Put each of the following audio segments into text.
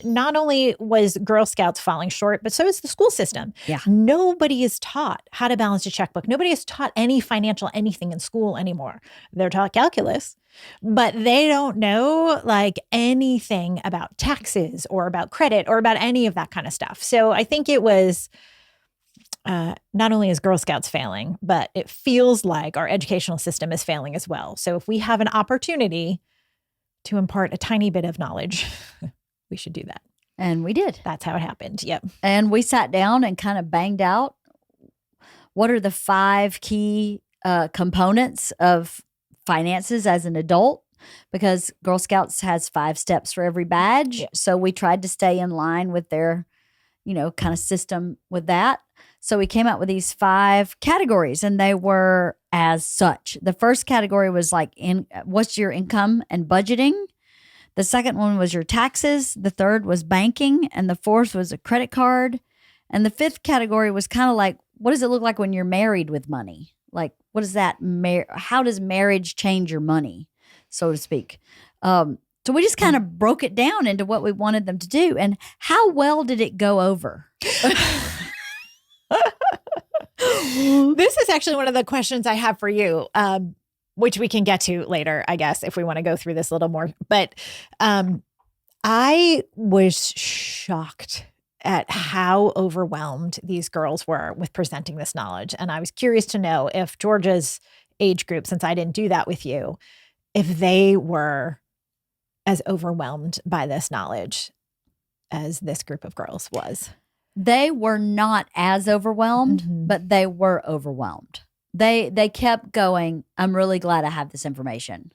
not only was Girl Scouts falling short, but so is the school system. Yeah. Nobody is taught how to balance a checkbook. Nobody is taught any financial anything in school anymore. They're taught calculus, but they don't know like anything about taxes or about credit or about any of that kind of stuff. So I think it was not only is Girl Scouts failing, but it feels like our educational system is failing as well. So if we have an opportunity to impart a tiny bit of knowledge, we should do that. And we did. That's how it happened. Yep. And we sat down and kind of banged out what are the 5 key components of finances as an adult, because Girl Scouts has 5 steps for every badge. Yeah. So we tried to stay in line with their, kind of system with that. So we came out with these 5 categories, and they were as such. The first category was like, what's your income and budgeting? The second one was your taxes. The third was banking. And the fourth was a credit card. And the fifth category was kind of like, what does it look like when you're married with money? Like, what is that? How does marriage change your money, so to speak? So we just kind of broke it down into what we wanted them to do. And how well did it go over? This is actually one of the questions I have for you, which we can get to later, I guess, if we want to go through this a little more. But I was shocked at how overwhelmed these girls were with presenting this knowledge. And I was curious to know if Georgia's age group, since I didn't do that with you, if they were as overwhelmed by this knowledge as this group of girls was. They were not as overwhelmed, Mm-hmm. but they were overwhelmed. They kept going, I'm really glad I have this information.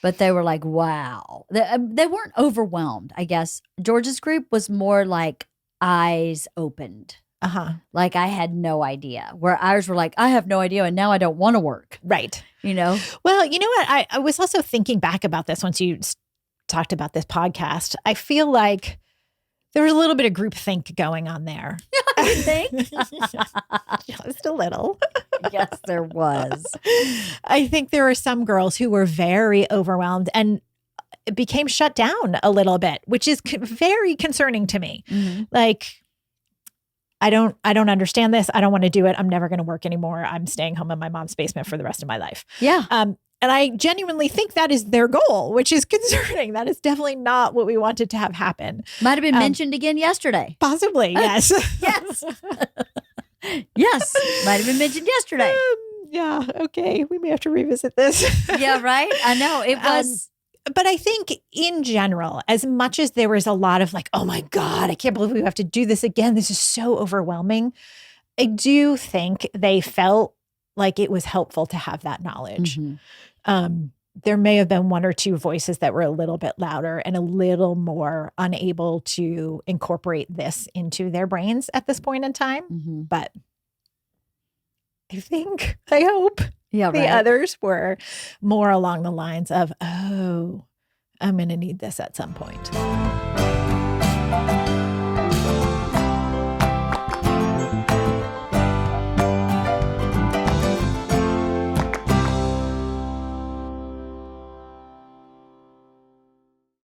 But they were like, wow. They weren't overwhelmed, I guess. Georgia's group was more like eyes opened. Uh-huh. Like I had no idea. Where ours were like, I have no idea, and now I don't want to work. Right. Well, you know what? I was also thinking back about this once you talked about this podcast. I feel like there was a little bit of groupthink going on there. You think? Just a little. Yes, there was. I think there were some girls who were very overwhelmed and it became shut down a little bit, which is very concerning to me. Mm-hmm. Like, I don't understand this. I don't want to do it. I'm never going to work anymore. I'm staying home in my mom's basement for the rest of my life. Yeah. And I genuinely think that is their goal, which is concerning. That is definitely not what we wanted to have happen. Might have been mentioned again yesterday. Possibly, yes. Yes. Yes. Might have been mentioned yesterday. Yeah. Okay. We may have to revisit this. Yeah, right? I know. It was. But I think in general, as much as there was a lot of like, oh my God, I can't believe we have to do this again. This is so overwhelming. I do think they felt like it was helpful to have that knowledge. Mm-hmm. There may have been one or two voices that were a little bit louder and a little more unable to incorporate this into their brains at this point in time. Mm-hmm. But I hope the others were more along the lines of, oh, I'm going to need this at some point.